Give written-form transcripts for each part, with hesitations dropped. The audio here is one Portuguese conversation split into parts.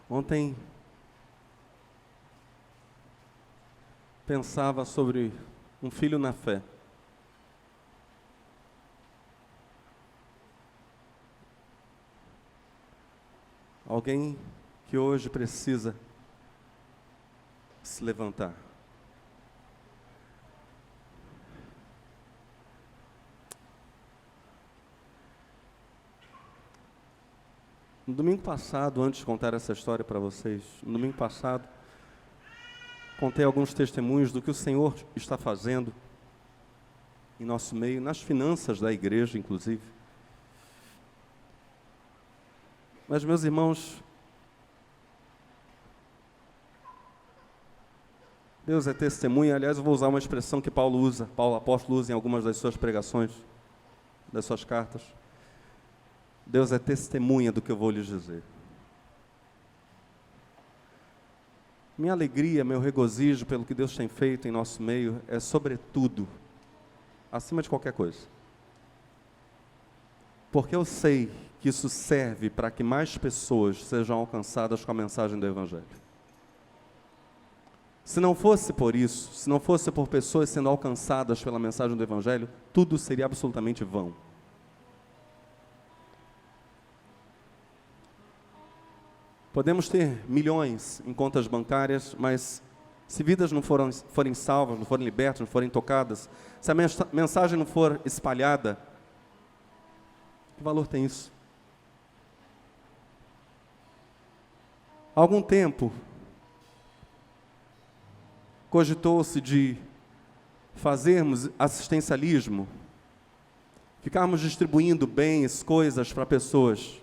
Ontem pensava sobre um filho na fé. Alguém que hoje precisa se levantar. No domingo passado, antes de contar essa história para vocês, no domingo passado, contei alguns testemunhos do que o Senhor está fazendo em nosso meio, nas finanças da igreja, inclusive. Mas, meus irmãos, Deus é testemunha. Aliás, eu vou usar uma expressão que Paulo apóstolo usa em algumas das suas pregações, das suas cartas. Deus é testemunha do que eu vou lhes dizer. Minha alegria, meu regozijo pelo que Deus tem feito em nosso meio é, sobretudo, acima de qualquer coisa. Porque eu sei que isso serve para que mais pessoas sejam alcançadas com a mensagem do Evangelho. Se não fosse por isso, se não fosse por pessoas sendo alcançadas pela mensagem do Evangelho, tudo seria absolutamente vão. Podemos ter milhões em contas bancárias, mas se vidas não forem salvas, não forem libertas, não forem tocadas, se a mensagem não for espalhada, que valor tem isso? Há algum tempo, cogitou-se de fazermos assistencialismo, ficarmos distribuindo bens, coisas para pessoas.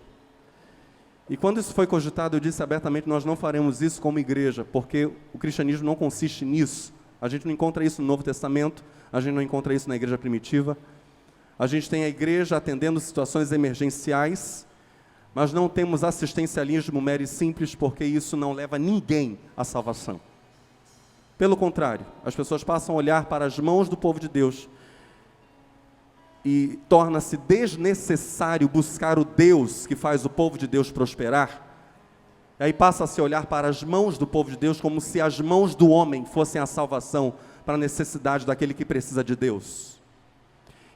E quando isso foi cogitado, eu disse abertamente, nós não faremos isso como igreja, porque o cristianismo não consiste nisso. A gente não encontra isso no Novo Testamento, a gente não encontra isso na igreja primitiva. A gente tem a igreja atendendo situações emergenciais, mas não temos assistencialismo mero e simples, porque isso não leva ninguém à salvação. Pelo contrário, as pessoas passam a olhar para as mãos do povo de Deus e torna-se desnecessário buscar o Deus que faz o povo de Deus prosperar. E aí passa a se olhar para as mãos do povo de Deus como se as mãos do homem fossem a salvação para a necessidade daquele que precisa de Deus.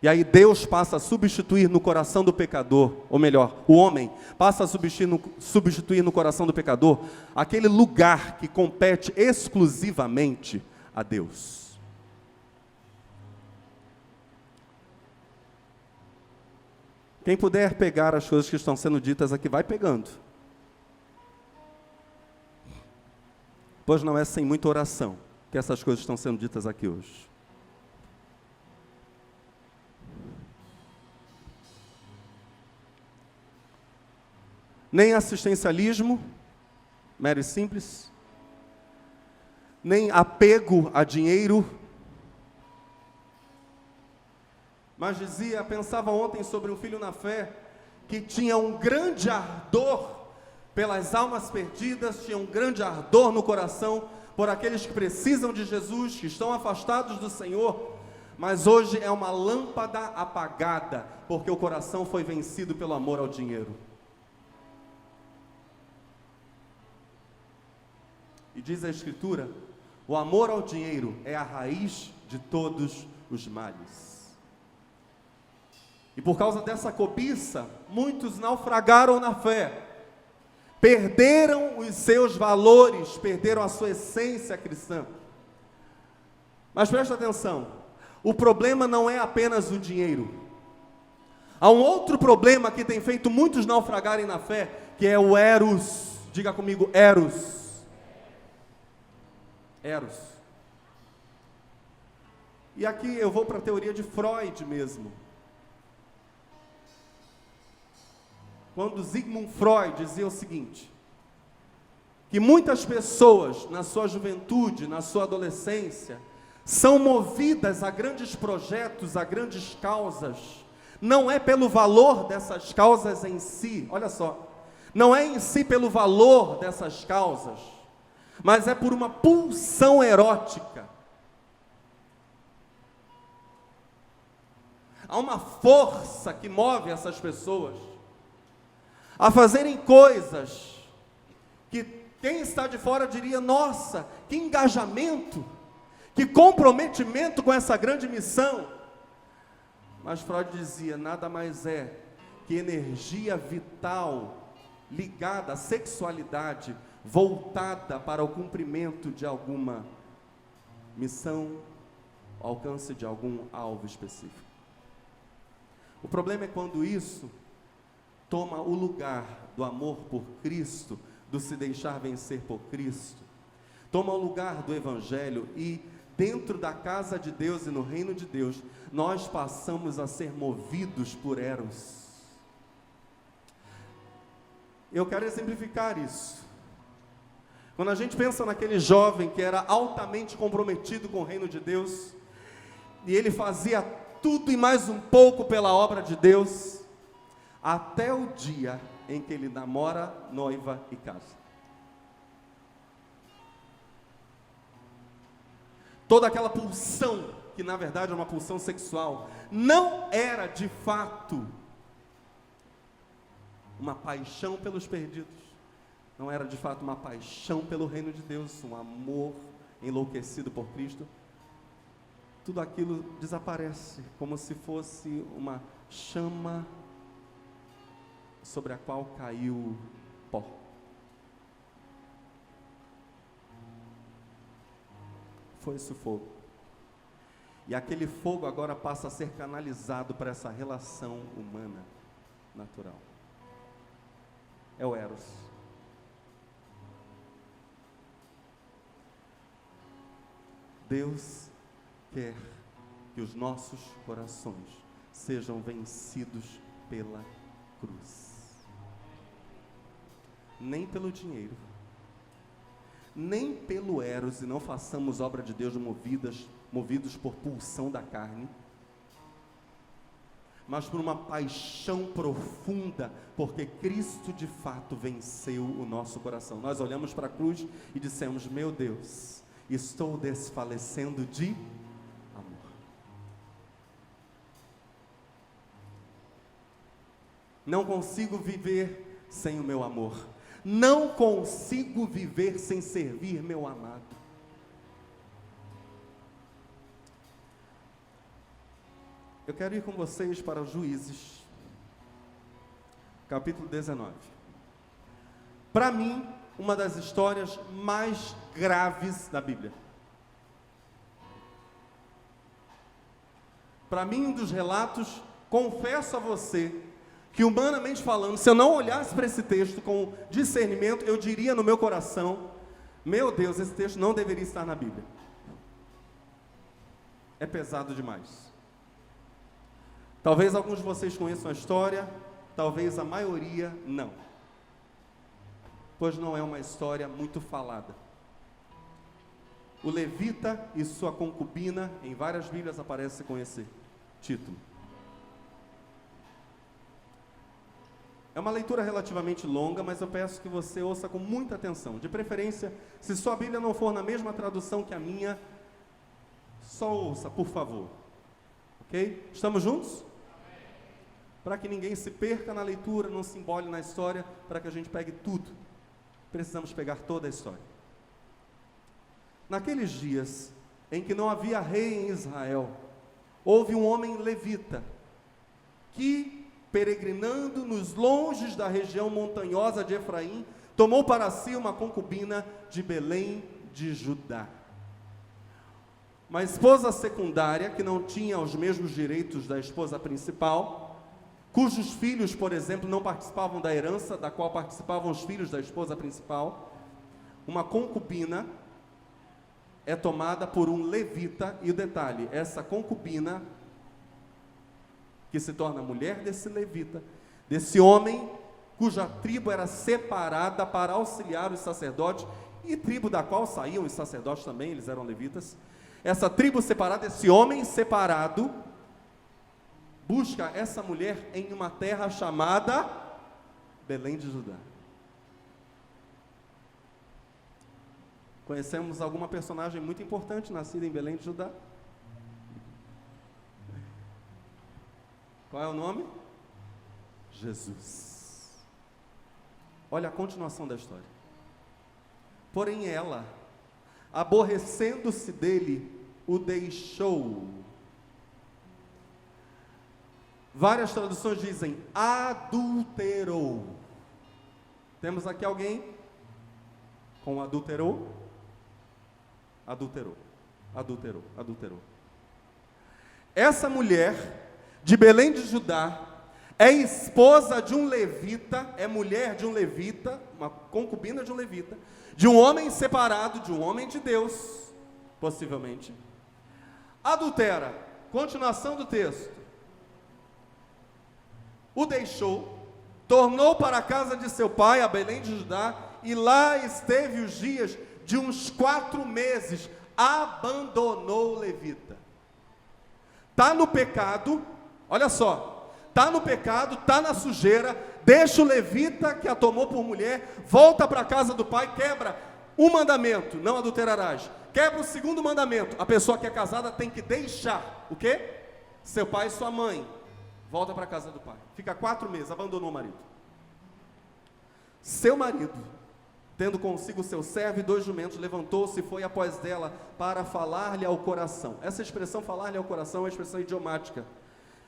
E aí Deus passa a substituir no coração do pecador, ou melhor, o homem passa a substituir no coração do pecador aquele lugar que compete exclusivamente a Deus. Quem puder pegar as coisas que estão sendo ditas aqui, vai pegando. Pois não é sem muita oração que essas coisas estão sendo ditas aqui hoje. Nem assistencialismo, mero e simples, nem apego a dinheiro. Mas pensava ontem sobre um filho na fé que tinha um grande ardor pelas almas perdidas, tinha um grande ardor no coração por aqueles que precisam de Jesus, que estão afastados do Senhor, mas hoje é uma lâmpada apagada, porque o coração foi vencido pelo amor ao dinheiro. E diz a Escritura, o amor ao dinheiro é a raiz de todos os males. E por causa dessa cobiça, muitos naufragaram na fé, perderam os seus valores, perderam a sua essência cristã. Mas presta atenção, o problema não é apenas o dinheiro. Há um outro problema que tem feito muitos naufragarem na fé, que é o eros. Diga comigo, eros. Eros. E aqui eu vou para a teoria de Freud mesmo. Quando Sigmund Freud dizia o seguinte, que muitas pessoas na sua juventude, na sua adolescência, são movidas a grandes projetos, a grandes causas, não é pelo valor dessas causas em si, olha só, não é em si pelo valor dessas causas, mas é por uma pulsão erótica. Há uma força que move essas pessoas a fazerem coisas que quem está de fora diria: nossa, que engajamento, que comprometimento com essa grande missão. Mas Freud dizia: nada mais é que energia vital ligada à sexualidade, voltada para o cumprimento de alguma missão, alcance de algum alvo específico. O problema é quando isso toma o lugar do amor por Cristo, do se deixar vencer por Cristo, toma o lugar do Evangelho, e dentro da casa de Deus e no reino de Deus, nós passamos a ser movidos por Eros. Eu quero exemplificar isso. Quando a gente pensa naquele jovem que era altamente comprometido com o reino de Deus, e ele fazia tudo e mais um pouco pela obra de Deus, até o dia em que ele namora, noiva e casa. Toda aquela pulsão, que na verdade é uma pulsão sexual, não era de fato uma paixão pelos perdidos, não era de fato uma paixão pelo reino de Deus, um amor enlouquecido por Cristo. Tudo aquilo desaparece, como se fosse uma chama sobre a qual caiu pó. Foi esse fogo. E aquele fogo agora passa a ser canalizado para essa relação humana, natural. É o Eros. Deus quer que os nossos corações sejam vencidos pela cruz. Nem pelo dinheiro, nem pelo Eros, e não façamos obra de Deus movidos por pulsão da carne, mas por uma paixão profunda, porque Cristo de fato venceu o nosso coração. Nós olhamos para a cruz e dissemos: meu Deus, estou desfalecendo de amor. Não consigo viver sem o meu amor. Não consigo viver sem servir meu amado. Eu quero ir com vocês para Juízes, capítulo 19. Para mim, uma das histórias mais graves da Bíblia. Para mim, um dos relatos, confesso a você, que humanamente falando, se eu não olhasse para esse texto com discernimento, eu diria no meu coração: meu Deus, esse texto não deveria estar na Bíblia. É pesado demais. Talvez alguns de vocês conheçam a história, talvez a maioria não, pois não é uma história muito falada. O levita e sua concubina, em várias Bíblias aparece com esse título. É uma leitura relativamente longa, mas eu peço que você ouça com muita atenção. De preferência, se sua Bíblia não for na mesma tradução que a minha, só ouça, por favor. Ok? Estamos juntos? Para que ninguém se perca na leitura, não se embole na história, para que a gente pegue tudo. Precisamos pegar toda a história. Naqueles dias em que não havia rei em Israel, houve um homem levita, que, peregrinando nos longes da região montanhosa de Efraim, tomou para si uma concubina de Belém de Judá. Uma esposa secundária, que não tinha os mesmos direitos da esposa principal, cujos filhos, por exemplo, não participavam da herança da qual participavam os filhos da esposa principal. Uma concubina é tomada por um levita, e o detalhe, essa concubina, que se torna mulher desse levita, desse homem cuja tribo era separada para auxiliar os sacerdotes, e tribo da qual saíam os sacerdotes também, eles eram levitas. Essa tribo separada, esse homem separado, busca essa mulher em uma terra chamada Belém de Judá. Conhecemos alguma personagem muito importante nascida em Belém de Judá? Qual é o nome? Jesus. Olha a continuação da história. Porém ela, aborrecendo-se dele, o deixou. Várias traduções dizem adulterou. Temos aqui alguém com adulterou? Adulterou. Essa mulher de Belém de Judá é esposa de um levita, é mulher de um levita, uma concubina de um levita, de um homem separado, de um homem de Deus, possivelmente. Adultera. Continuação do texto. O deixou, tornou para a casa de seu pai, a Belém de Judá, e lá esteve os dias de uns 4 meses, abandonou o levita. Está no pecado, olha só, está no pecado, está na sujeira, deixa o levita que a tomou por mulher, volta para a casa do pai, quebra um mandamento, não adulterarás, quebra o segundo mandamento, a pessoa que é casada tem que deixar, o quê? Seu pai e sua mãe, volta para a casa do pai, fica 4 meses, abandonou o marido. Seu marido, tendo consigo seu servo e 2 jumentos, levantou-se e foi após dela para falar-lhe ao coração. Essa expressão falar-lhe ao coração é uma expressão idiomática.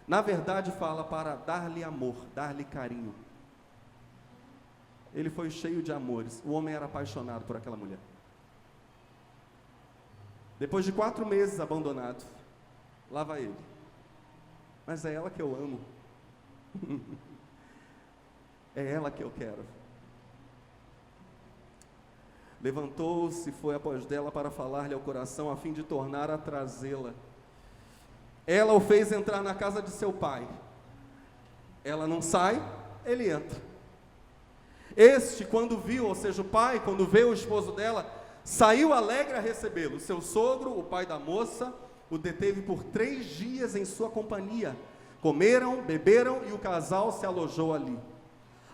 Na verdade fala para dar-lhe amor, dar-lhe carinho. Ele foi cheio de amores, o homem era apaixonado por aquela mulher. Depois de 4 meses abandonado, lá vai ele. Mas é ela que eu amo. É ela que eu quero. Levantou-se e foi após dela para falar-lhe ao coração, a fim de tornar a trazê-la. Ela o fez entrar na casa de seu pai. Ela não sai, ele entra. Este, quando viu, ou seja, o pai, quando veio o esposo dela, saiu alegre a recebê-lo. Seu sogro, o pai da moça, o deteve por 3 dias em sua companhia. Comeram, beberam e o casal se alojou ali.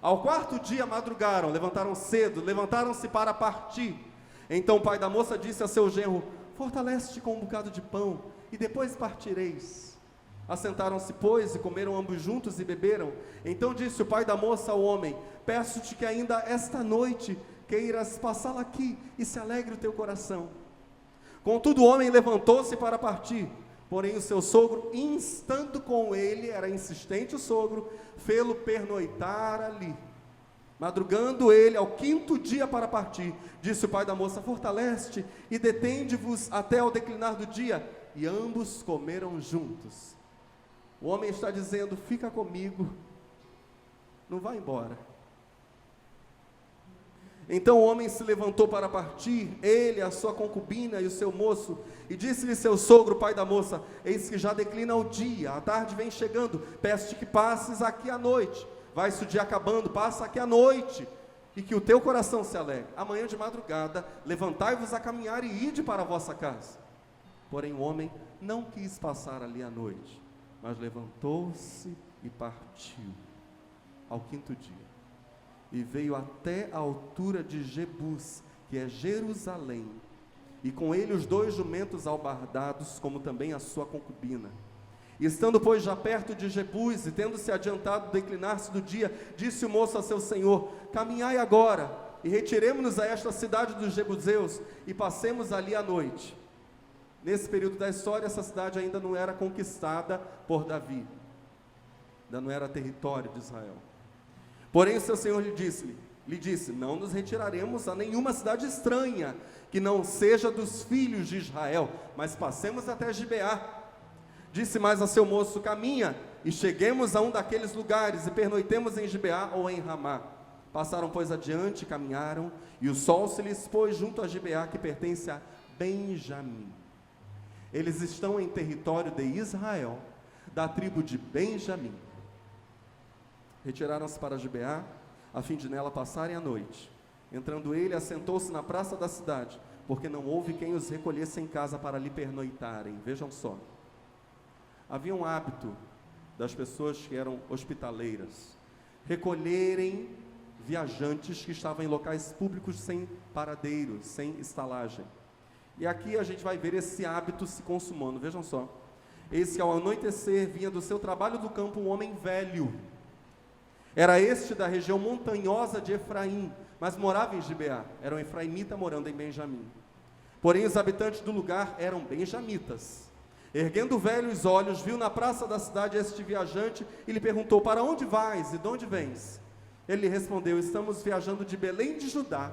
Ao 4º dia madrugaram, levantaram cedo, levantaram-se para partir. Então o pai da moça disse a seu genro: fortalece-te com um bocado de pão, e depois partireis. Assentaram-se, pois, e comeram ambos juntos e beberam. Então disse o pai da moça ao homem: peço-te que ainda esta noite queiras passá-la aqui, e se alegre o teu coração. Contudo o homem levantou-se para partir. Porém o seu sogro, instando com ele, era insistente o sogro, fê-lo pernoitar ali. Madrugando ele ao 5º dia para partir, disse o pai da moça: fortalece-te e detende-vos até ao declinar do dia. E ambos comeram juntos. O homem está dizendo: fica comigo, não vá embora. Então o homem se levantou para partir, ele, a sua concubina e o seu moço, e disse-lhe seu sogro, pai da moça: eis que já declina o dia, a tarde vem chegando, peço-te que passes aqui à noite. Vai-se o dia acabando, passa aqui à noite, e que o teu coração se alegre. Amanhã de madrugada, levantai-vos a caminhar e ide para a vossa casa. Porém o homem não quis passar ali a noite, mas levantou-se e partiu, ao 5º dia. E veio até a altura de Jebus, que é Jerusalém, e com ele os 2 jumentos albardados, como também a sua concubina. E estando, pois, já perto de Jebus, e tendo-se adiantado declinar-se do dia, disse o moço a seu senhor: caminhai agora, e retiremo-nos a esta cidade dos Jebuseus, e passemos ali a noite. Nesse período da história, essa cidade ainda não era conquistada por Davi, ainda não era território de Israel. Porém o seu senhor lhe disse: não nos retiraremos a nenhuma cidade estranha, que não seja dos filhos de Israel, mas passemos até Gibeá. Disse mais a seu moço: caminha, e cheguemos a um daqueles lugares, e pernoitemos em Gibeá ou em Ramá. Passaram, pois, adiante, caminharam, e o sol se lhes pôs junto a Gibeá, que pertence a Benjamim. Eles estão em território de Israel, da tribo de Benjamim. Retiraram-se para Gibeá, a fim de nela passarem a noite. Entrando ele, assentou-se na praça da cidade, porque não houve quem os recolhesse em casa para lhe pernoitarem. Vejam só, havia um hábito das pessoas que eram hospitaleiras, recolherem viajantes que estavam em locais públicos sem paradeiro, sem estalagem. E aqui a gente vai ver esse hábito se consumando. Vejam só, eis que ao anoitecer vinha do seu trabalho do campo um homem velho. Era este da região montanhosa de Efraim, mas morava em Gibeá. Era um efraimita morando em Benjamim. Porém, os habitantes do lugar eram benjamitas. Erguendo o velho os olhos, viu na praça da cidade este viajante e lhe perguntou: para onde vais e de onde vens? Ele lhe respondeu: estamos viajando de Belém de Judá,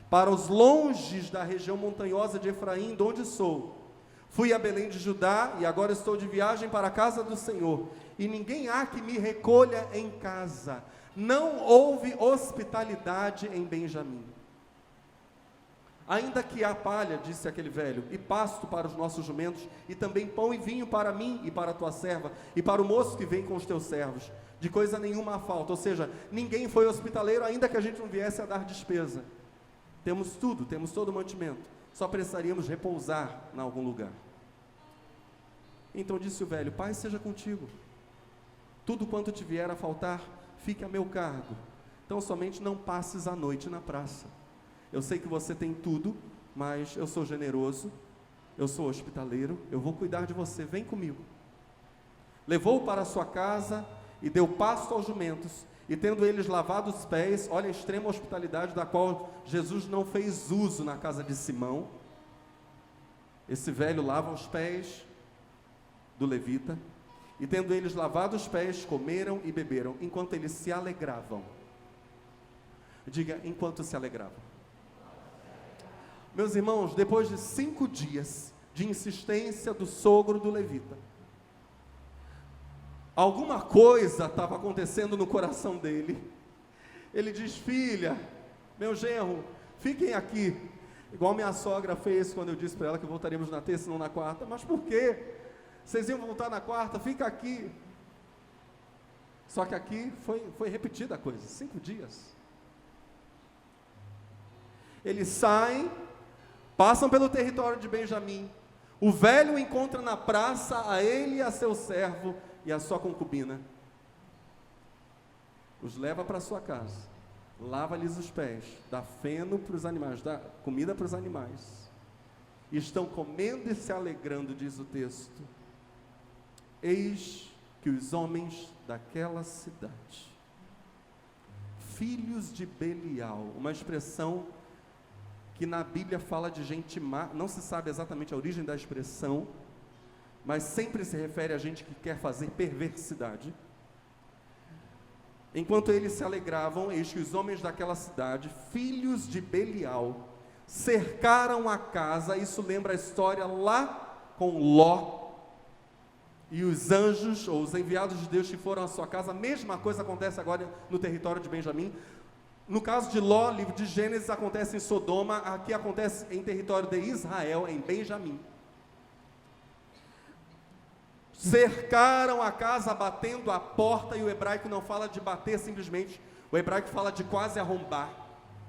para os longes da região montanhosa de Efraim, de onde sou. Fui a Belém de Judá e agora estou de viagem para a casa do Senhor, e ninguém há que me recolha em casa. Não houve hospitalidade em Benjamim. Ainda que há palha, disse aquele velho, e pasto para os nossos jumentos, e também pão e vinho para mim e para a tua serva, e para o moço que vem com os teus servos, de coisa nenhuma há falta. Ou seja, ninguém foi hospitaleiro, ainda que a gente não viesse a dar despesa. Temos tudo, temos todo o mantimento, só precisaríamos repousar em algum lugar. Então disse o velho: Pai seja contigo, tudo quanto te vier a faltar, fique a meu cargo, então somente não passes a noite na praça. Eu sei que você tem tudo, mas eu sou generoso, eu sou hospitaleiro, eu vou cuidar de você, vem comigo. Levou-o para a sua casa e deu pasto aos jumentos, e tendo eles lavado os pés, olha a extrema hospitalidade da qual Jesus não fez uso na casa de Simão. Esse velho lava os pés do levita, e tendo eles lavado os pés, comeram e beberam, enquanto eles se alegravam. Diga: enquanto se alegravam. Meus irmãos, depois de 5 dias de insistência do sogro do levita, alguma coisa estava acontecendo no coração dele. Ele diz: filha, meu genro, fiquem aqui, igual minha sogra fez quando eu disse para ela que voltaríamos na terça e não na quarta. Mas por quê? Vocês iam voltar na quarta, fica aqui. Só que aqui foi repetida a coisa, 5 dias. Eles saem, passam pelo território de Benjamim. O velho encontra na praça a ele e a seu servo e a sua concubina. Os leva para sua casa, lava-lhes os pés, dá feno para os animais, dá comida para os animais. E estão comendo e se alegrando, diz o texto. Eis que os homens daquela cidade, filhos de Belial, uma expressão que na Bíblia fala de gente má, não se sabe exatamente a origem da expressão, mas sempre se refere a gente que quer fazer perversidade. Enquanto eles se alegravam, eis que os homens daquela cidade, filhos de Belial, cercaram a casa. Isso lembra a história lá com Ló, e os anjos, ou os enviados de Deus que foram à sua casa. A mesma coisa acontece agora no território de Benjamim. No caso de Ló, livro de Gênesis, acontece em Sodoma, aqui acontece em território de Israel, em Benjamim. Cercaram a casa, batendo a porta, e o hebraico não fala de bater simplesmente, o hebraico fala de quase arrombar.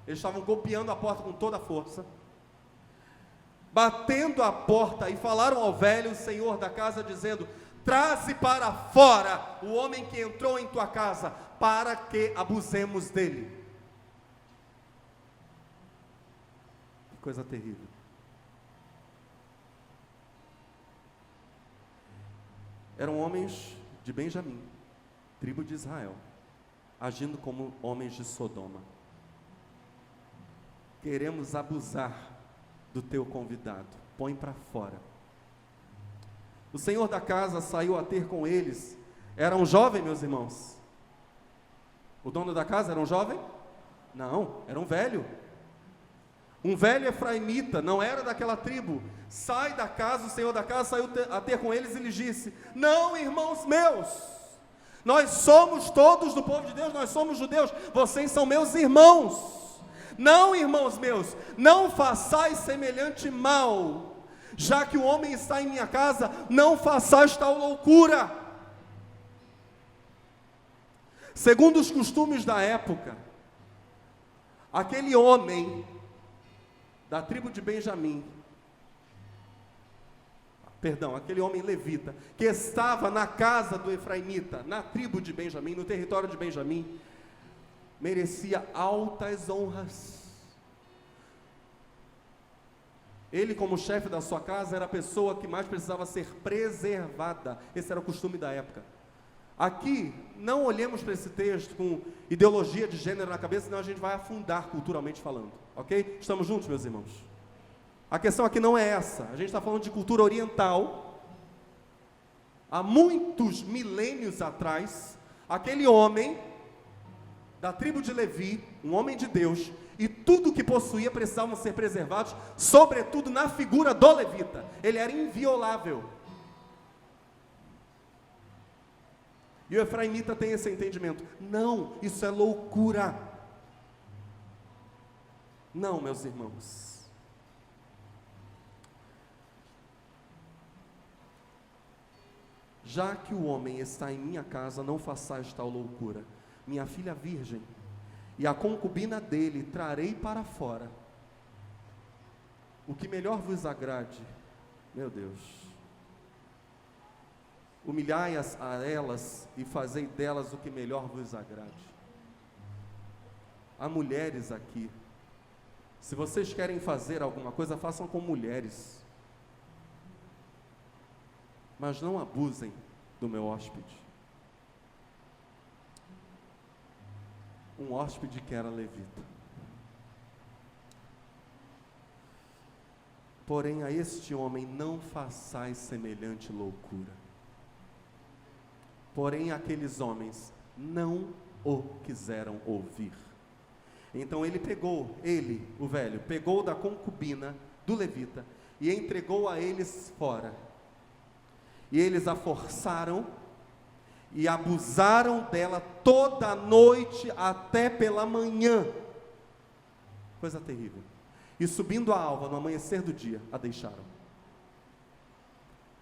Eles estavam golpeando a porta com toda a força, batendo a porta, e falaram ao velho, o senhor da casa, dizendo: traze para fora o homem que entrou em tua casa, para que abusemos dele. Coisa terrível. Eram homens de Benjamim, tribo de Israel, agindo como homens de Sodoma. Queremos abusar do teu convidado, põe para fora. O senhor da casa saiu a ter com eles. Era um jovem, meus irmãos? O dono da casa era um jovem? Não, era um velho. Um velho efraimita, não era daquela tribo. Sai da casa, o senhor da casa saiu a ter com eles e lhes disse: não, irmãos meus, nós somos todos do povo de Deus, nós somos judeus, vocês são meus irmãos. Não, irmãos meus, não façais semelhante mal, já que o homem está em minha casa, não façais tal loucura. Segundo os costumes da época, aquele homem da tribo de Benjamim, aquele homem levita, que estava na casa do efraimita, na tribo de Benjamim, no território de Benjamim, merecia altas honras. Ele, como chefe da sua casa, era a pessoa que mais precisava ser preservada. Esse era o costume da época. Aqui, não olhemos para esse texto com ideologia de gênero na cabeça, senão a gente vai afundar culturalmente falando, ok? Estamos juntos, meus irmãos? A questão aqui não é essa, a gente está falando de cultura oriental. Há muitos milênios atrás, aquele homem da tribo de Levi, um homem de Deus, e tudo que possuía precisavam ser preservados, sobretudo na figura do levita. Ele era inviolável. E o efraimita tem esse entendimento. Não, isso é loucura. Não, meus irmãos. Já que o homem está em minha casa, não façais tal loucura. Minha filha virgem, e a concubina dele trarei para fora. O que melhor vos agrade, meu Deus. Humilhai-as a elas e fazei delas o que melhor vos agrade. Há mulheres aqui. Se vocês querem fazer alguma coisa, façam com mulheres. Mas não abusem do meu hóspede. Um hóspede que era levita. Porém, a este homem não façais semelhante loucura. Porém, aqueles homens não o quiseram ouvir. Então ele, o velho, pegou da concubina do levita e entregou a eles fora. E eles a forçaram e abusaram dela toda a noite até pela manhã. Coisa terrível. E subindo a alva, no amanhecer do dia, a deixaram.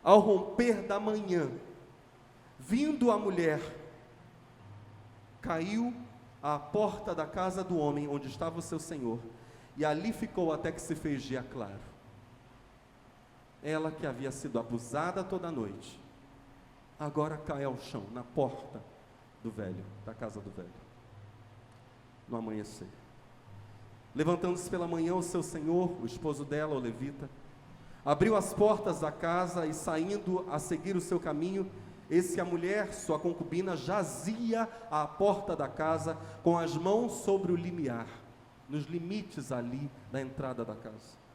Ao romper da manhã, vindo a mulher, caiu à porta da casa do homem, onde estava o seu senhor, e ali ficou até que se fez dia claro. Ela que havia sido abusada toda a noite, agora cai ao chão, na porta do velho, da casa do velho, no amanhecer. Levantando-se pela manhã, o seu senhor, o esposo dela, o levita, abriu as portas da casa e, saindo a seguir o seu caminho, eis que a mulher, sua concubina, jazia à porta da casa, com as mãos sobre o limiar, nos limites ali da entrada da casa.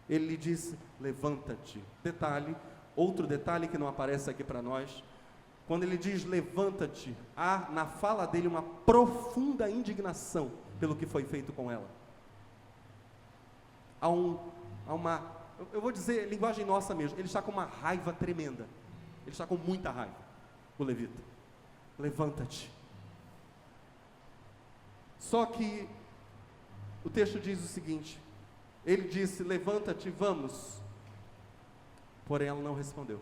Ele lhe disse: levanta-te. Detalhe, outro detalhe que não aparece aqui para nós, quando ele diz levanta-te, há na fala dele uma profunda indignação pelo que foi feito com ela. Há uma, eu vou dizer linguagem nossa mesmo, ele está com uma raiva tremenda. Ele está com muita raiva, o levita. Levanta-te. Só que o texto diz o seguinte: ele disse: levanta-te, vamos. Porém ela não respondeu.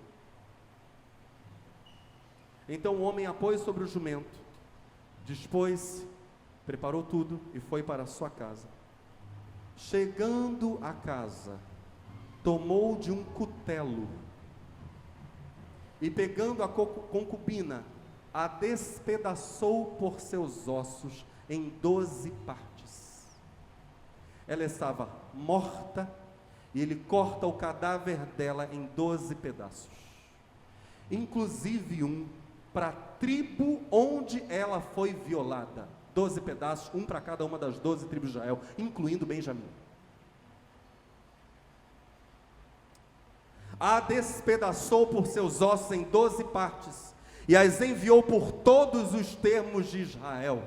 Então o homem a pôs sobre o jumento, dispôs-se, preparou tudo e foi para a sua casa. Chegando à casa, tomou de um cutelo e, pegando a concubina, a despedaçou por seus ossos em 12 partes. Ela estava morta e ele corta o cadáver dela em 12 pedaços, inclusive um para a tribo onde ela foi violada. 12 pedaços, um para cada uma das 12 tribos de Israel, incluindo Benjamim. A despedaçou por seus ossos em 12 partes, e as enviou por todos os termos de Israel.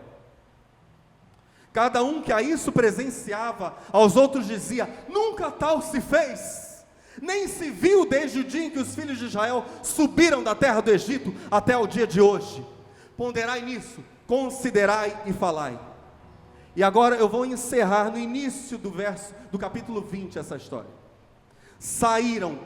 Cada um que a isso presenciava, aos outros dizia: nunca tal se fez, nem se viu desde o dia em que os filhos de Israel subiram da terra do Egito até o dia de hoje. Ponderai nisso, considerai e falai. E agora eu vou encerrar no início do capítulo 20 essa história. Saíram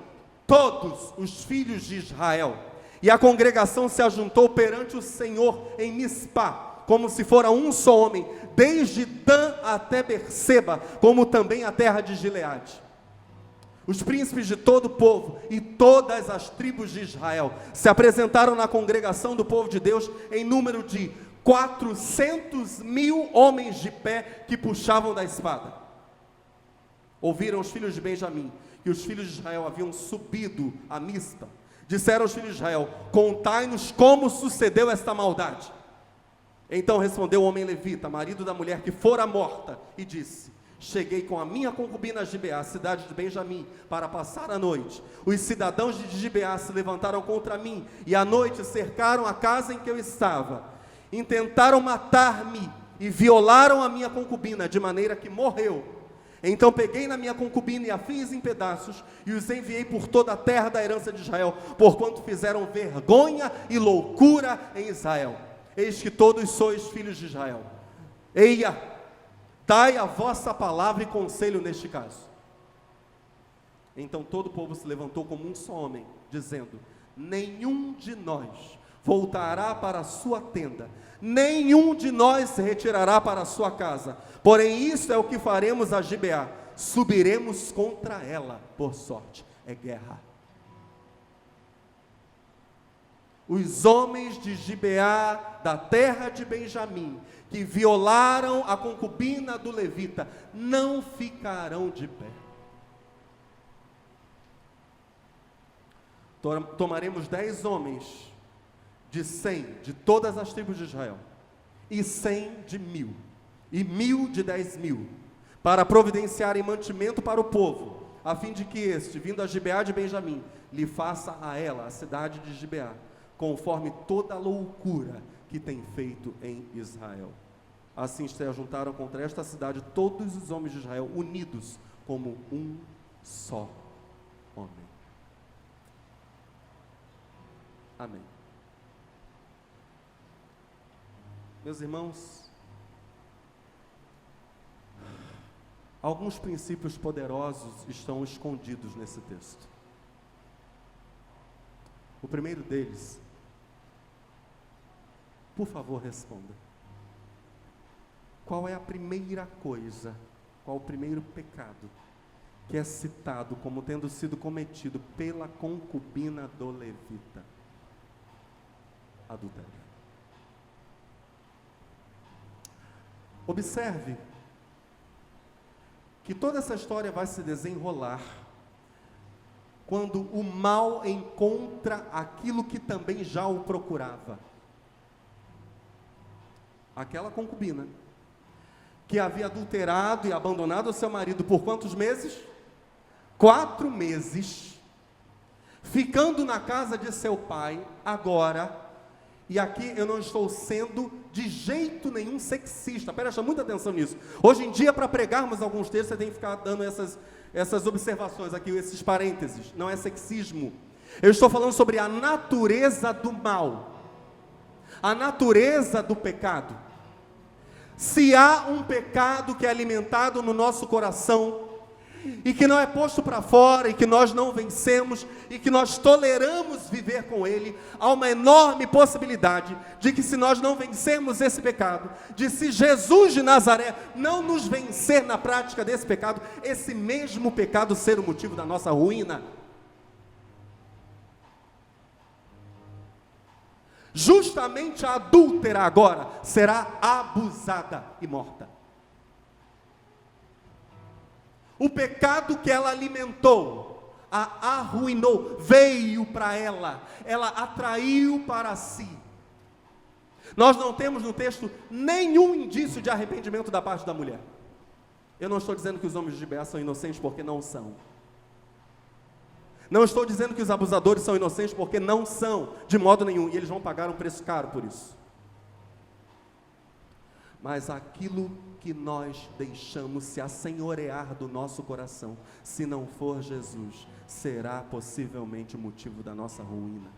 todos os filhos de Israel, e a congregação se ajuntou perante o Senhor em Mispá, como se fora um só homem, desde Dan até Berseba, como também a terra de Gileade. Os príncipes de todo o povo e todas as tribos de Israel se apresentaram na congregação do povo de Deus em número de 400.000 homens de pé que puxavam da espada. Ouviram os filhos de Benjamim que os filhos de Israel haviam subido a Mispa, Disseram os filhos de Israel: contai-nos como sucedeu esta maldade. Então respondeu o homem levita, marido da mulher que fora morta, e disse: cheguei com a minha concubina a Gibeá, cidade de Benjamim, para passar a noite. Os cidadãos de Gibeá se levantaram contra mim, e à noite cercaram a casa em que eu estava. Intentaram matar-me, e violaram a minha concubina, de maneira que morreu. Então peguei na minha concubina e a fiz em pedaços, e os enviei por toda a terra da herança de Israel, porquanto fizeram vergonha e loucura em Israel. Eis que todos sois filhos de Israel. Eia, dai a vossa palavra e conselho neste caso. Então todo o povo se levantou como um só homem, dizendo: nenhum de nós voltará para a sua tenda, nenhum de nós se retirará para a sua casa. Porém isso é o que faremos a Gibeá: subiremos contra ela, por sorte. É guerra. Os homens de Gibeá, da terra de Benjamim, que violaram a concubina do levita, não ficarão de pé. Tomaremos 10 homens de 100 de todas as tribos de Israel, e 100 de 1000, e 1000 de 10.000, para providenciarem mantimento para o povo, a fim de que este, vindo a Gibeá de Benjamim, lhe faça a ela, a cidade de Gibeá, conforme toda a loucura que tem feito em Israel. Assim se ajuntaram contra esta cidade todos os homens de Israel, unidos como um só homem. Amém. Meus irmãos, alguns princípios poderosos estão escondidos nesse texto. O primeiro deles, por favor, responda: qual é a primeira coisa, qual o primeiro pecado que é citado como tendo sido cometido pela concubina do levita? Adultério. Observe que toda essa história vai se desenrolar quando o mal encontra aquilo que também já o procurava. Aquela concubina que havia adulterado e abandonado o seu marido por quantos meses? 4 meses, ficando na casa de seu pai. Agora, e aqui eu não estou sendo de jeito nenhum sexista, presta muita atenção nisso. Hoje em dia, para pregarmos alguns textos, você tem que ficar dando essas observações aqui, esses parênteses. Não é sexismo. Eu estou falando sobre a natureza do mal, a natureza do pecado. Se há um pecado que é alimentado no nosso coração, e que não é posto para fora, e que nós não vencemos, e que nós toleramos viver com ele, há uma enorme possibilidade de que, se nós não vencermos esse pecado, de se Jesus de Nazaré não nos vencer na prática desse pecado, esse mesmo pecado ser o motivo da nossa ruína. Justamente a adúltera agora será abusada e morta. O pecado que ela alimentou, a arruinou, veio para ela atraiu para si. Nós não temos no texto nenhum indício de arrependimento da parte da mulher. Eu não estou dizendo que os homens de Gibeá são inocentes, porque não são. Não estou dizendo que os abusadores são inocentes, porque não são, de modo nenhum, e eles vão pagar um preço caro por isso. Mas aquilo que nós deixamos se assenhorear do nosso coração, se não for Jesus, será possivelmente o motivo da nossa ruína.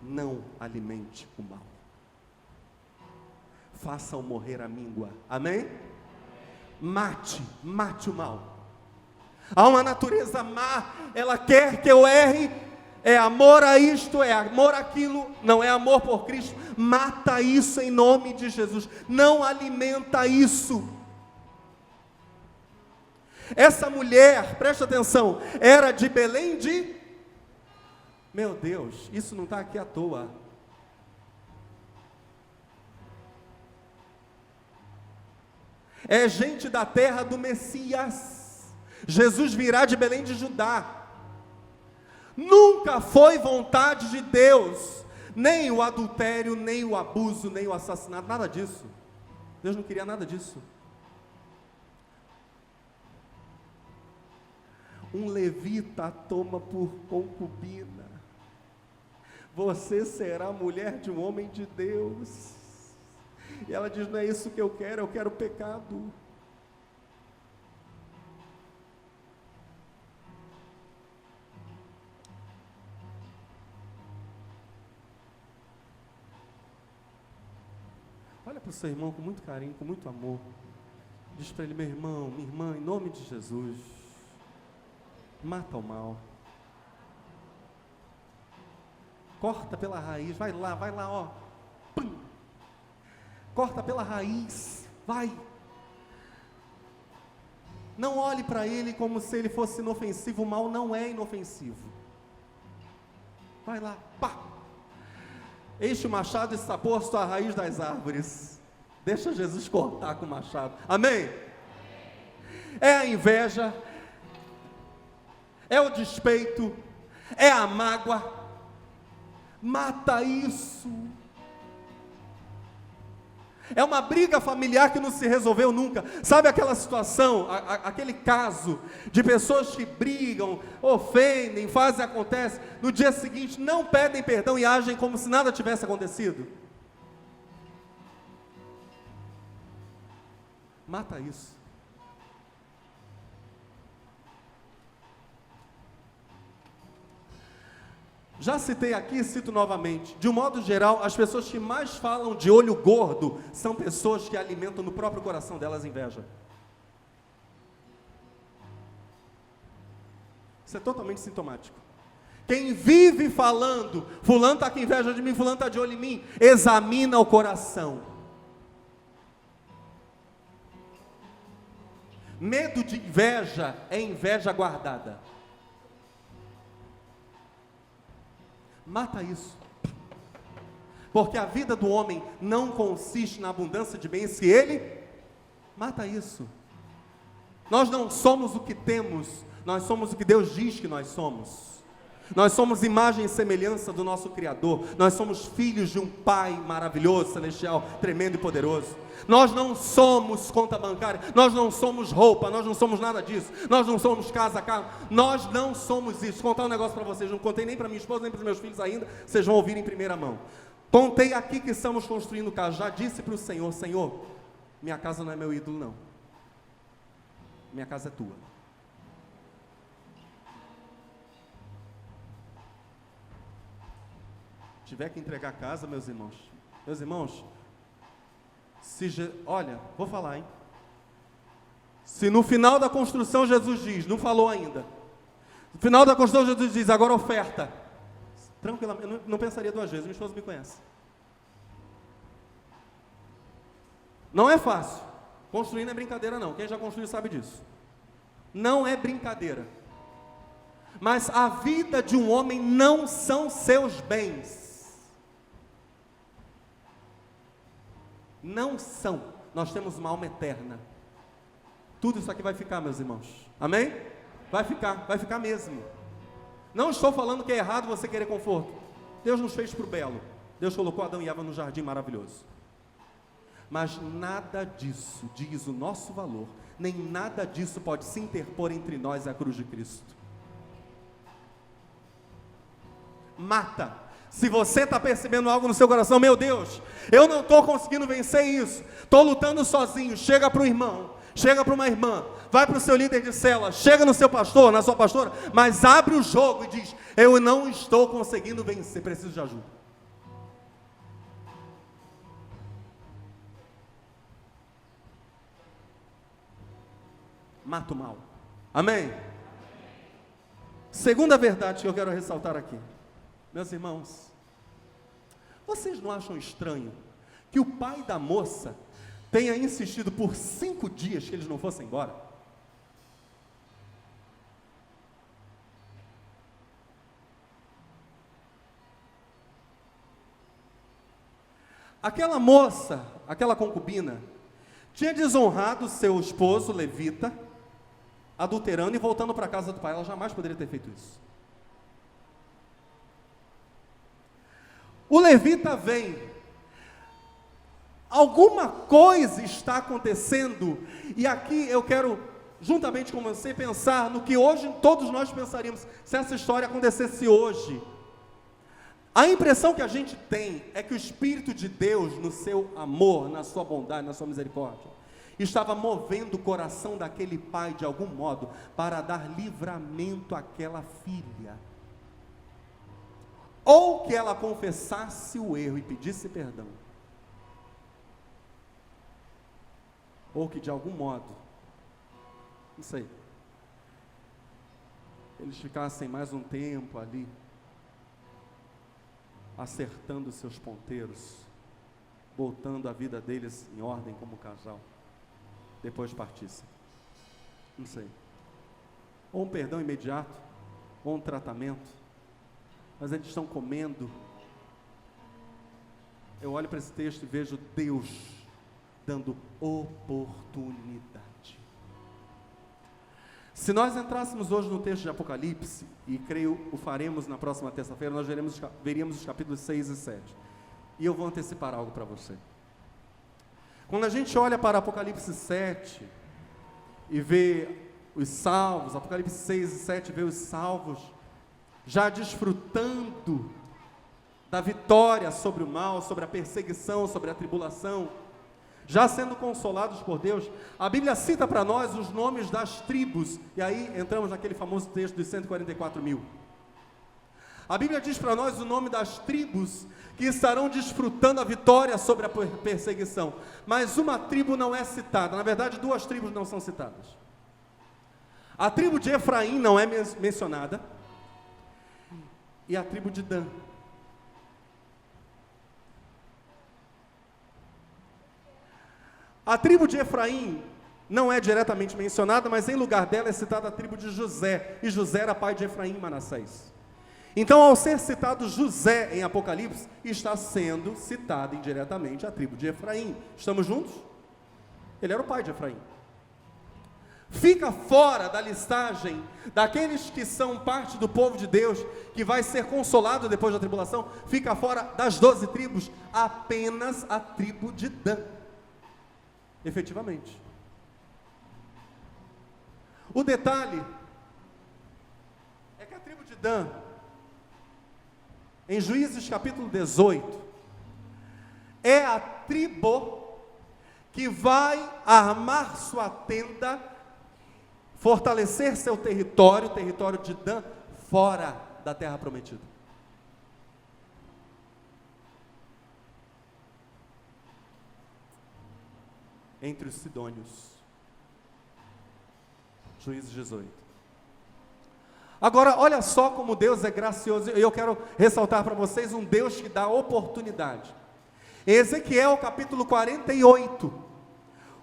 Não alimente o mal. Faça-o morrer à míngua. Amém? Mate o mal. Há uma natureza má, ela quer que eu erre, é amor a isto, é amor àquilo, não é amor por Cristo. Mata isso em nome de Jesus, não alimenta isso. Essa mulher, presta atenção, era de Belém de... Meu Deus, isso não está aqui à toa. é gente da terra do Messias. Jesus virá de Belém de Judá. Nunca foi vontade de Deus, nem o adultério, nem o abuso, nem o assassinato, nada disso. Deus não queria nada disso. Um levita toma por concubina. Você será mulher de um homem de Deus. E ela diz: não é isso que eu quero pecado. Olha para o seu irmão com muito carinho, com muito amor. Diz para ele: meu irmão, minha irmã, em nome de Jesus, mata o mal. Corta pela raiz, vai lá, ó. Pum. Corta pela raiz, vai. Não olhe para ele como se ele fosse inofensivo, o mal não é inofensivo. Vai lá, pá. Este machado está posto à raiz das árvores. Deixa Jesus cortar com o machado. Amém? É a inveja, é o despeito, é a mágoa. Mata isso. É uma briga familiar que não se resolveu nunca. Sabe aquela situação, aquele caso de pessoas que brigam, ofendem, fazem, acontece, no dia seguinte não pedem perdão e agem como se nada tivesse acontecido? Mata isso. Já citei aqui, cito novamente. De um modo geral, as pessoas que mais falam de olho gordo são pessoas que alimentam no próprio coração delas inveja. Isso é totalmente sintomático. Quem vive falando, fulano está com inveja de mim, fulano está de olho em mim, examina o coração. Medo de inveja é inveja guardada. Mata isso. Porque a vida do homem não consiste na abundância de bens que ele... Mata isso. Nós não somos o que temos, nós somos o que Deus diz que nós somos. Nós somos imagem e semelhança do nosso Criador. Nós somos filhos de um Pai maravilhoso, celestial, tremendo e poderoso. Nós não somos conta bancária, nós não somos roupa, nós não somos nada disso. Nós não somos casa, carro, nós não somos isso. Vou contar um negócio para vocês, não contei nem para minha esposa, nem para os meus filhos ainda, vocês vão ouvir em primeira mão. Contei aqui que estamos construindo casa, já disse para o Senhor: Senhor, minha casa não é meu ídolo não, minha casa é tua. Tiver que entregar a casa, meus irmãos, olha, vou falar, hein? Se no final da construção Jesus diz, não falou ainda, no final da construção Jesus diz, agora oferta, tranquilamente, eu não pensaria duas vezes, minha esposa me conhece. Não é fácil, construir não é brincadeira não, quem já construiu sabe disso, não é brincadeira, mas a vida de um homem não são seus bens, não são. Nós temos uma alma eterna. Tudo isso aqui vai ficar, meus irmãos. Amém? Vai ficar mesmo. Não estou falando que é errado você querer conforto. Deus nos fez para o belo. Deus colocou Adão e Eva no jardim maravilhoso. Mas nada disso diz o nosso valor, nem nada disso pode se interpor entre nós e a cruz de Cristo. Mata. Se você está percebendo algo no seu coração, meu Deus, eu não estou conseguindo vencer isso, estou lutando sozinho, chega para o irmão, chega para uma irmã, vai para o seu líder de célula, chega no seu pastor, na sua pastora, mas abre o jogo e diz, eu não estou conseguindo vencer, preciso de ajuda. Mata o mal. Amém? Segunda verdade que eu quero ressaltar aqui. Meus irmãos, vocês não acham estranho que o pai da moça tenha insistido por 5 dias que eles não fossem embora? Aquela moça, aquela concubina, tinha desonrado seu esposo, levita, adulterando e voltando para a casa do pai. Ela jamais poderia ter feito isso. O levita vem, alguma coisa está acontecendo, e aqui eu quero, juntamente com você, pensar no que hoje todos nós pensaríamos, se essa história acontecesse hoje. A impressão que a gente tem é que o Espírito de Deus, no seu amor, na sua bondade, na sua misericórdia, estava movendo o coração daquele pai de algum modo para dar livramento àquela filha, ou que ela confessasse o erro e pedisse perdão, ou que de algum modo, não sei, eles ficassem mais um tempo ali, acertando seus ponteiros, voltando a vida deles em ordem como casal, depois partissem, não sei, ou um perdão imediato, ou um tratamento, mas eles estão comendo. Eu olho para esse texto e vejo Deus dando oportunidade. Se nós entrássemos hoje no texto de Apocalipse, e creio o faremos na próxima terça-feira, nós veríamos os capítulos 6 e 7. E eu vou antecipar algo para você. Quando a gente olha para Apocalipse 7 e vê os salvos, Apocalipse 6 e 7, vê os salvos já desfrutando da vitória sobre o mal, sobre a perseguição, sobre a tribulação, já sendo consolados por Deus, a Bíblia cita para nós os nomes das tribos, e aí entramos naquele famoso texto dos 144 mil. A Bíblia diz para nós o nome das tribos que estarão desfrutando a vitória sobre a perseguição, mas uma tribo não é citada, na verdade 2 tribos não são citadas. A tribo de Efraim não é mencionada, e a tribo de Dan. A tribo de Efraim não é diretamente mencionada, mas em lugar dela é citada a tribo de José, e José era pai de Efraim e Manassés. Então, ao ser citado José em Apocalipse, está sendo citada indiretamente a tribo de Efraim. Estamos juntos? Ele era o pai de Efraim. Fica fora da listagem daqueles que são parte do povo de Deus, que vai ser consolado depois da tribulação, fica fora das 12 tribos, apenas a tribo de Dan. Efetivamente. O detalhe é que a tribo de Dan, em Juízes capítulo 18, é a tribo que vai armar sua tenda, fortalecer seu território, o território de Dan, fora da terra prometida. Entre os sidônios. Juízes 18. Agora, olha só como Deus é gracioso, e eu quero ressaltar para vocês um Deus que dá oportunidade. Em Ezequiel capítulo 48,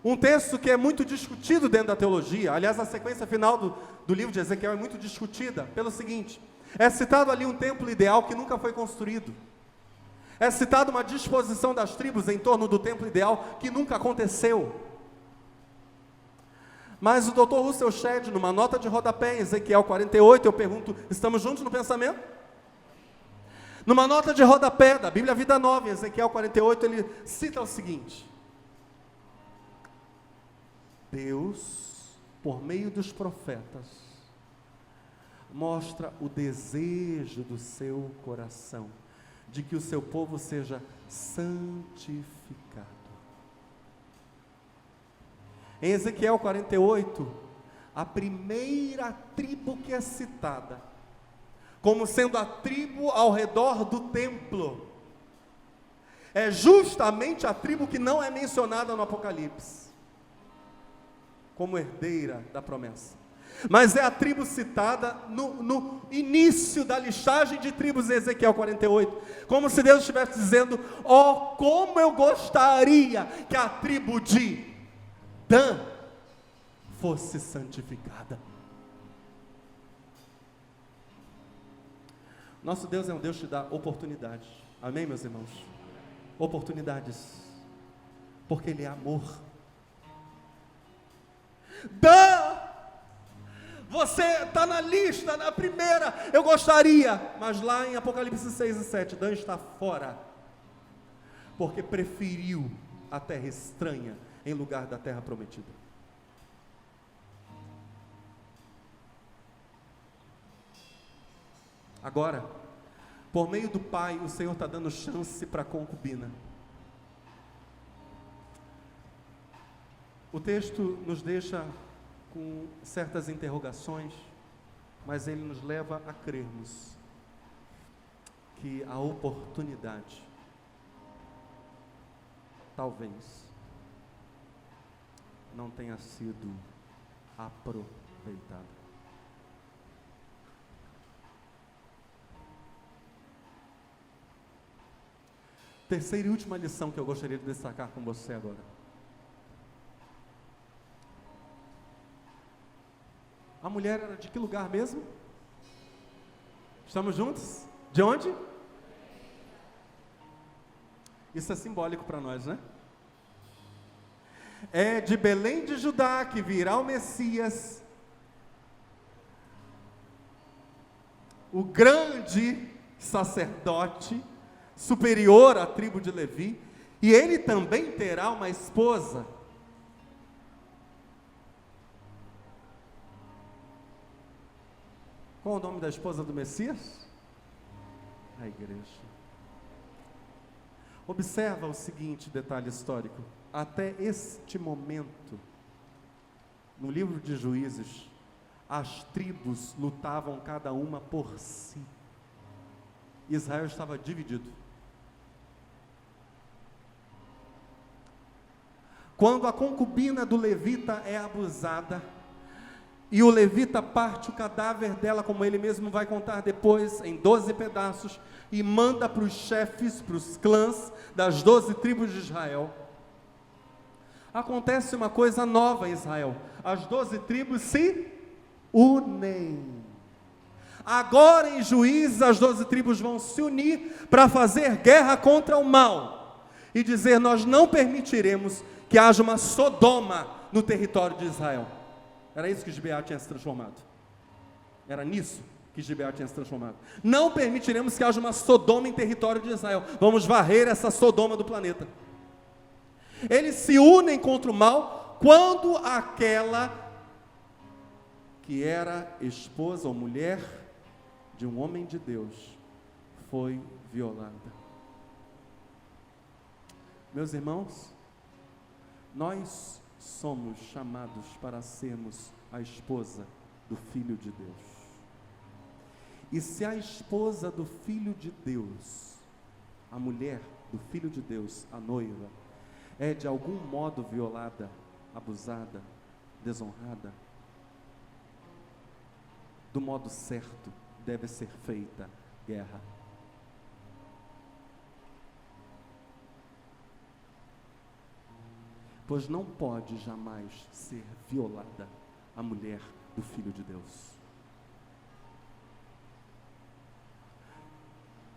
um texto que é muito discutido dentro da teologia, aliás, a sequência final do livro de Ezequiel é muito discutida, pelo seguinte: é citado ali um templo ideal que nunca foi construído, é citado uma disposição das tribos em torno do templo ideal que nunca aconteceu. Mas o Dr. Russell Shedd, numa nota de rodapé em Ezequiel 48, eu pergunto, estamos juntos no pensamento? Numa nota de rodapé da Bíblia Vida Nova, em Ezequiel 48, ele cita o seguinte: Deus, por meio dos profetas, mostra o desejo do seu coração, de que o seu povo seja santificado. Em Ezequiel 48, a primeira tribo que é citada, como sendo a tribo ao redor do templo, é justamente a tribo que não é mencionada no Apocalipse, como herdeira da promessa. Mas é a tribo citada no início da listagem de tribos em Ezequiel 48, como se Deus estivesse dizendo: oh, como eu gostaria que a tribo de Dan fosse santificada. Nosso Deus é um Deus que dá oportunidades, amém, meus irmãos? Oportunidades, porque Ele é amor. Dan, você está na lista, na primeira, eu gostaria, mas lá em Apocalipse 6 e 7, Dan está fora, porque preferiu a terra estranha em lugar da terra prometida. Agora, por meio do Pai, o Senhor está dando chance para a concubina. O texto nos deixa com certas interrogações, mas ele nos leva a crermos que a oportunidade, talvez, não tenha sido aproveitada. Terceira e última lição que eu gostaria de destacar com você agora. A mulher era de que lugar mesmo? Estamos juntos? De onde? Isso é simbólico para nós, né? É de Belém de Judá que virá o Messias, o grande sacerdote, superior à tribo de Levi, e ele também terá uma esposa. Qual o nome da esposa do Messias? A igreja. Observa o seguinte detalhe histórico. Até este momento, no livro de Juízes, as tribos lutavam cada uma por si. Israel estava dividido. Quando a concubina do levita é abusada, e o levita parte o cadáver dela, como ele mesmo vai contar depois, em 12 pedaços, e manda para os chefes, para os clãs das 12 tribos de Israel. Acontece uma coisa nova em Israel. As 12 tribos se unem. Agora em Juízes, as 12 tribos vão se unir para fazer guerra contra o mal. E dizer, nós não permitiremos que haja uma Sodoma no território de Israel. Era isso que Gibeá tinha se transformado. Era nisso que Gibeá tinha se transformado. Não permitiremos que haja uma Sodoma em território de Israel. Vamos varrer essa Sodoma do planeta. Eles se unem contra o mal quando aquela que era esposa ou mulher de um homem de Deus foi violada. Meus irmãos, nós somos chamados para sermos a esposa do Filho de Deus. E se a esposa do Filho de Deus, a mulher do Filho de Deus, a noiva, é de algum modo violada, abusada, desonrada, do modo certo deve ser feita guerra. Pois não pode jamais ser violada a mulher do Filho de Deus.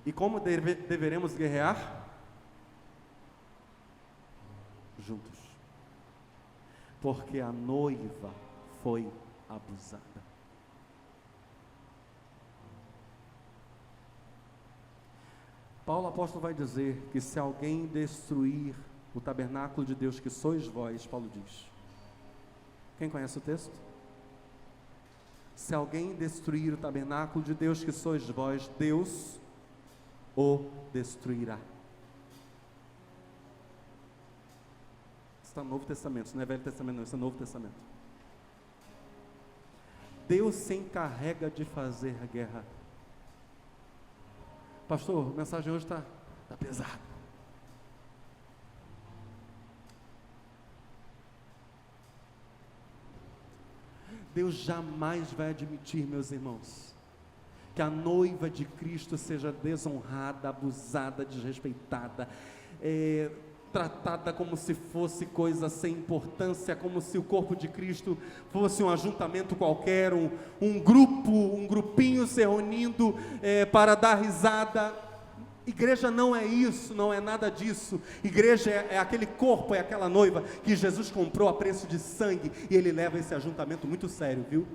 E como deveremos guerrear? Juntos. Porque a noiva foi abusada. Paulo apóstolo vai dizer que se alguém destruir o tabernáculo de Deus que sois vós, Paulo diz. Quem conhece o texto? Se alguém destruir o tabernáculo de Deus que sois vós, Deus o destruirá. Isso está no Novo Testamento, isso não é Velho Testamento não, isso é Novo Testamento. Deus se encarrega de fazer a guerra. Pastor, a mensagem hoje está pesada. Deus jamais vai admitir, meus irmãos, que a noiva de Cristo seja desonrada, abusada, desrespeitada, tratada como se fosse coisa sem importância, como se o corpo de Cristo fosse um ajuntamento qualquer, um grupinho se reunindo para dar risada. Igreja não é isso, não é nada disso. Igreja é aquele corpo, é aquela noiva que Jesus comprou a preço de sangue, e Ele leva esse ajuntamento muito sério, viu?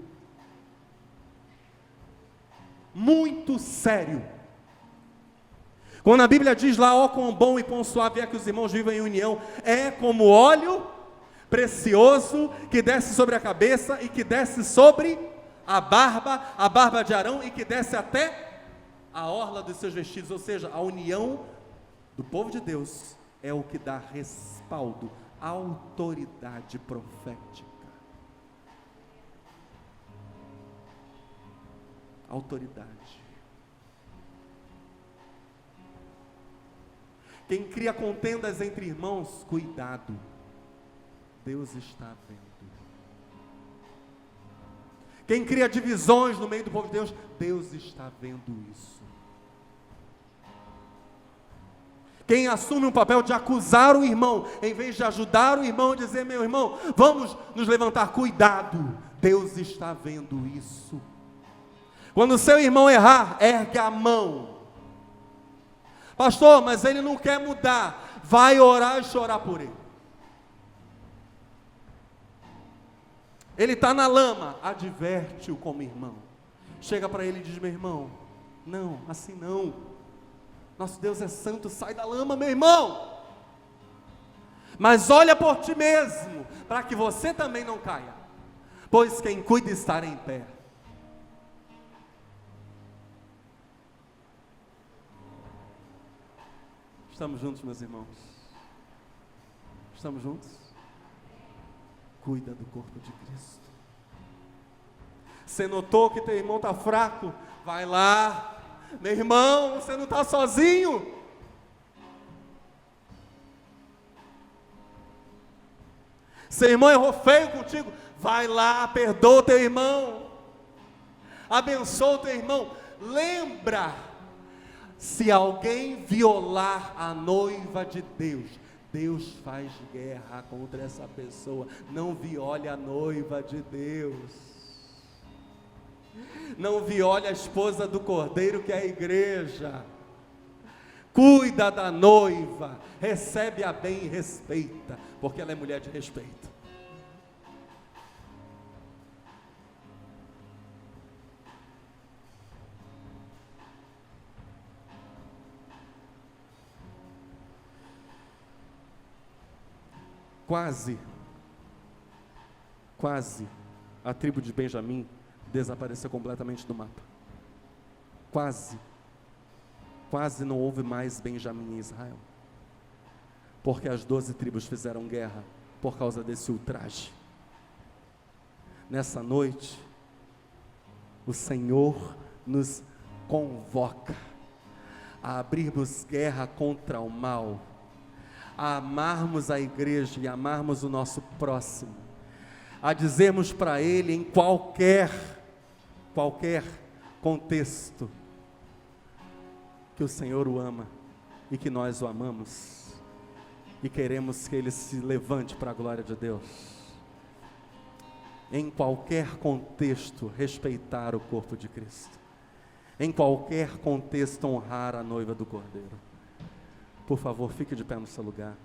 Muito sério. Quando a Bíblia diz lá, ó quão bom e quão suave é que os irmãos vivam em união, é como óleo precioso que desce sobre a cabeça e que desce sobre a barba de Arão, e que desce até a orla dos seus vestidos. Ou seja, a união do povo de Deus é o que dá respaldo, autoridade profética. Autoridade. Quem cria contendas entre irmãos, cuidado, Deus está vendo. Quem cria divisões no meio do povo de Deus, Deus está vendo isso. Quem assume um papel de acusar o irmão, em vez de ajudar o irmão, dizer, meu irmão, vamos nos levantar, cuidado, Deus está vendo isso. Quando o seu irmão errar, ergue a mão. Pastor, mas ele não quer mudar. Vai orar e chorar por ele. Ele está na lama, adverte-o como irmão. Chega para ele e diz, meu irmão, não, assim não. Nosso Deus é santo, sai da lama, meu irmão. Mas olha por ti mesmo, para que você também não caia. Pois quem cuida estará em pé. Estamos juntos, meus irmãos? Estamos juntos? Cuida do corpo de Cristo. Você notou que teu irmão está fraco? Vai lá. Meu irmão, você não está sozinho. Seu irmão errou feio contigo? Vai lá, perdoa teu irmão. Abençoa o teu irmão. Lembra, se alguém violar a noiva de Deus, Deus faz guerra contra essa pessoa. Não viole a noiva de Deus. Não viole a esposa do Cordeiro, que é a igreja. Cuida da noiva, recebe-a bem e respeita, porque ela é mulher de respeito. Quase a tribo de Benjamim desapareceu completamente do mapa. Quase não houve mais Benjamim em Israel, porque as 12 tribos fizeram guerra por causa desse ultraje. Nessa noite, o Senhor nos convoca a abrirmos guerra contra o mal, a amarmos a igreja e amarmos o nosso próximo, a dizermos para ele em qualquer contexto, que o Senhor o ama e que nós o amamos e queremos que ele se levante para a glória de Deus. Em qualquer contexto, respeitar o corpo de Cristo. Em qualquer contexto, honrar a noiva do Cordeiro. Por favor, fique de pé no seu lugar.